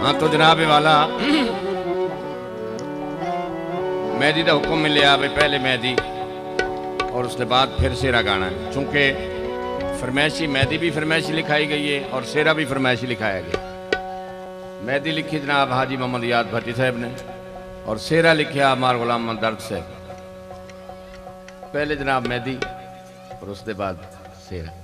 हाँ तो जनाब वाला मेहदी का हुक्म मिले भाई पहले मेहदी और उसके बाद फिर सेरा गाना है। चूंकि फरमाइशी मेहदी भी फरमाइशी लिखाई गई है और सेरा भी फरमाइशी लिखाया गया। मेहदी लिखी जनाब हाजी मोहम्मद याद भट्टी साहब ने और सेरा लिखा अमार गुलाम दर्द साहब। पहले जनाब मेहदी और उसके बाद सेरा।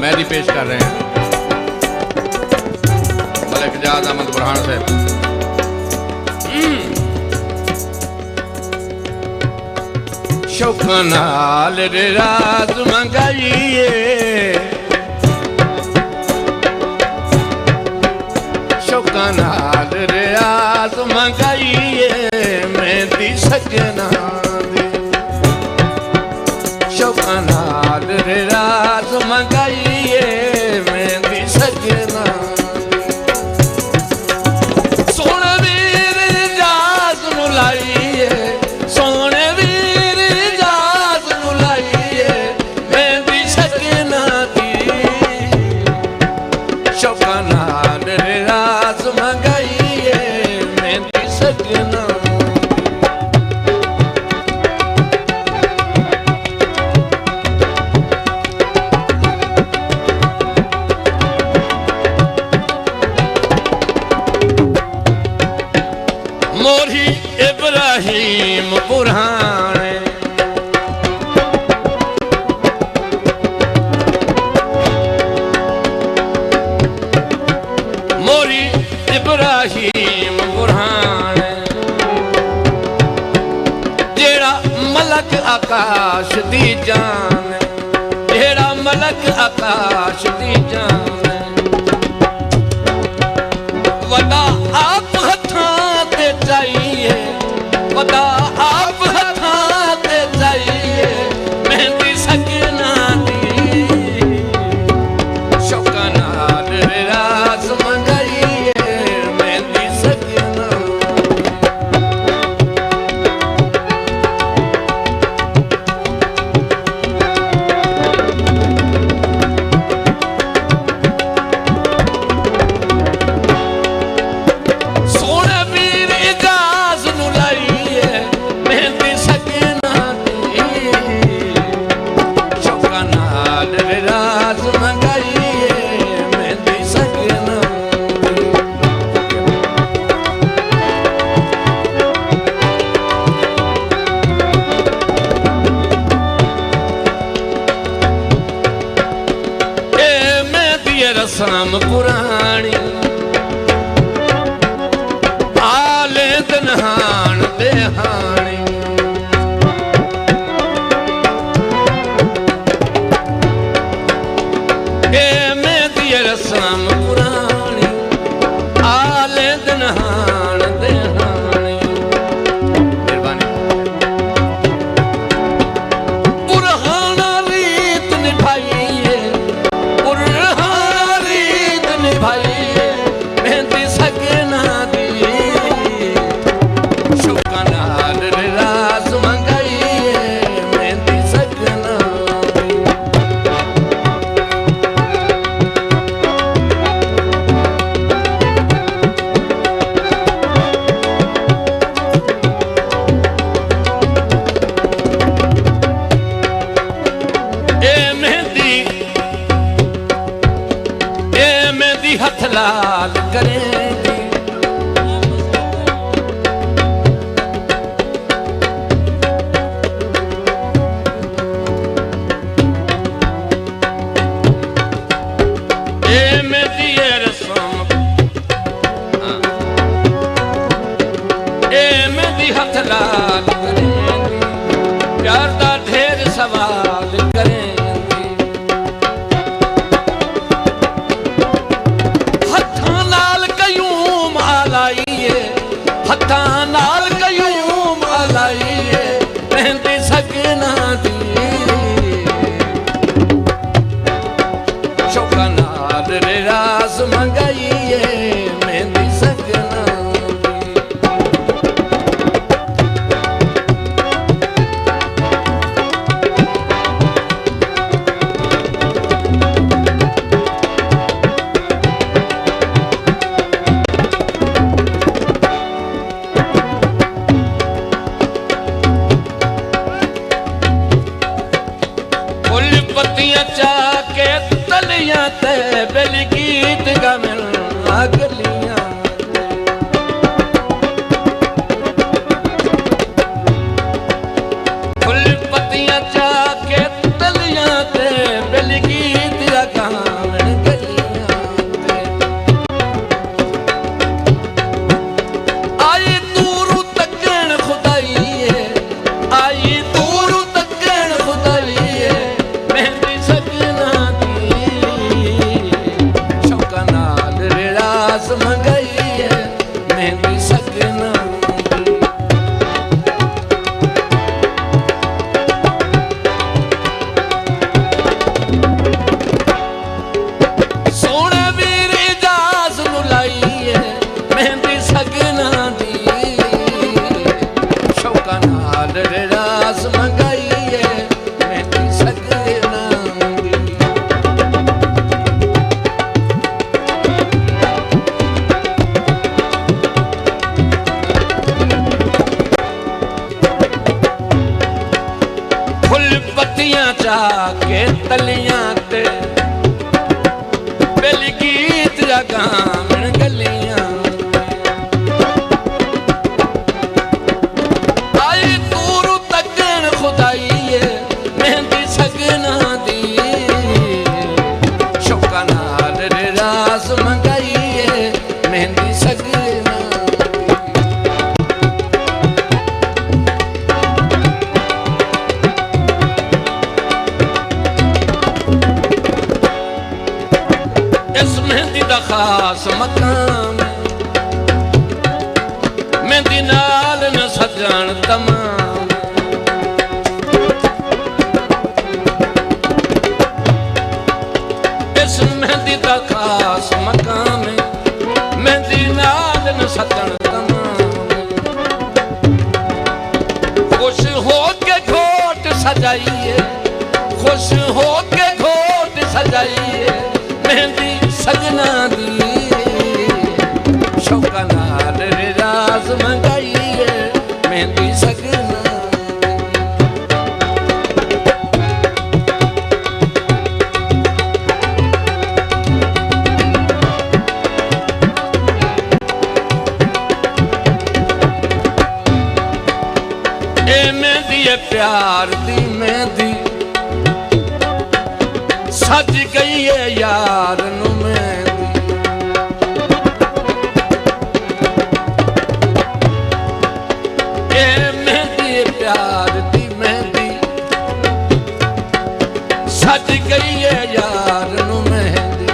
मेहदी पेश कर रहे हैं मलिक जाद अहमद बुरहान साहब। शौका नाल राज मंगाइए शौका नाल राज मंगाइए मेहदी सजना शौका नाल राज मंगाइए मेहदी सजना सोने वीर जास नू लाइए सोने वीर जास नू लाइए मेहदी सजना दी शौका नाल राज मंगाइए मेहदी सजना। मोरी इब्राहिम बुरहान मोरी इब्राहिम बुरहान जेड़ा मलक आकाश दी जान जेड़ा मलक आकाश दी जान वदा आप चाहिए पता आप हाथे चाहिए मेहंदी सजना दी शौका नाल राज मंगाइए मेहंदी सजना। रस्म पुरानी आले दनहान देहानी मेहदी रस्म पुरानी आले दनहान देहानी मेहरबानी पुराना रीत निभाइए भाई लाल करेंगी। हथ लाल करेंगी, प्यार दा ढेर सवाल करेंगी। हत्थां नाल कयूं मालाइए, हत्थां नाल कयूं मालाइए, मेहंदी सगना दी शौका नाल रियाज मंगाइए, मेहंदी सगना चाके तलियां ते बेल गीत गमन अगलियां। फुल पत्तियां चाके तलियां ते बेल गीत गमन गलियां। आई दूर तकन खुदाई, आई दूर तकन खुदाई, मेहंदी सगना दी शौका नाल रियाज मंगाइए, मेहंदी सगना दी। सोने वीर इजाज नू लाइए, मेहंदी सगना दी शौका नाल रियाज मंगाइए, मेहंदी सगना चाके तलियां ते बेल गीत गावन गलियां। आई दूर तकन खुदाइए, मेहंदी सगना दी शौका नाल रियाज मंगाइए, मेहंदी सगना। इस मेहंदी दा खास मकाम, मेहंदी नाल न सजन तमाम। इस मेहंदी दा खास मकाम, मेहंदी नाल न सजन तमाम। खुश हो के घोट सजाइए, खुश हो के घोट सजाइए, मेहंदी सगना दी शौका नाल रियाज मंगाइए, मेहंदी सगना ए मेहंदी है प्यार दी मेहंदी, सज गई है यार नू मेहंदी। ए मेहंदी प्यार दी मेहंदी, सज गई है यार नू मेहंदी।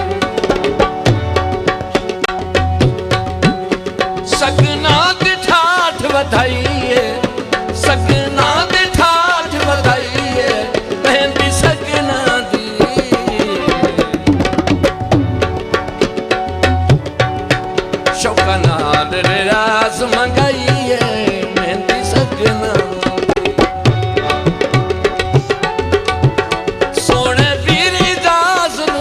सगना दी ठाठ वधाइए, सगना दी ठाठ वधाइए, मेहंदी सगना दी शौका नाल रियाज मंगाइए, मेहंदी सगना। सोने वीर इजाज नू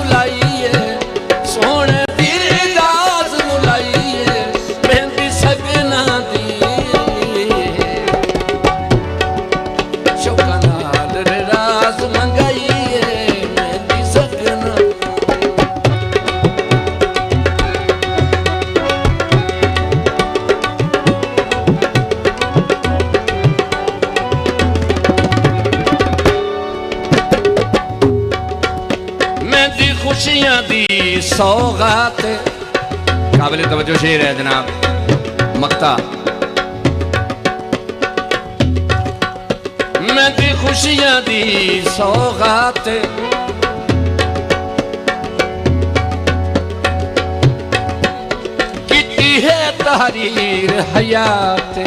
खुशियां दी सौगात काबिल तवज्जो शेर है जनाब मक्ता। मेहंदी खुशियां दी सौगात की है तहरीर हयात।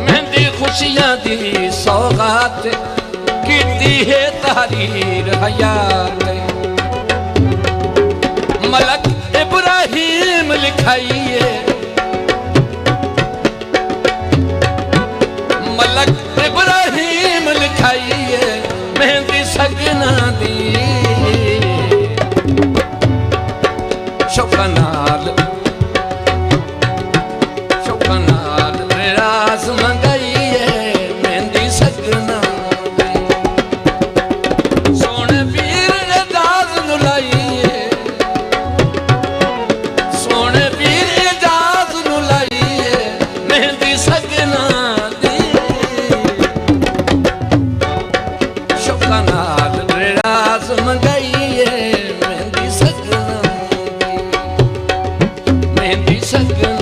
मेहंदी खुशियां दी सौगात की है तहरीर हयात। मलक इब्राहिम लिखाइए, मलक इब्राहिम लिखाइए मेहंदी सगना दी शौकनाल शौकनाल राज मंगाइए मेहंदी सगना दी। सोने पीर ने दाज नुलाइए, सोने पीर ने दाज नुलाइए मेहंदी सगना दी शौकनाल राज मंगाइए मेहंदी सगना दी मेहंदी सगना।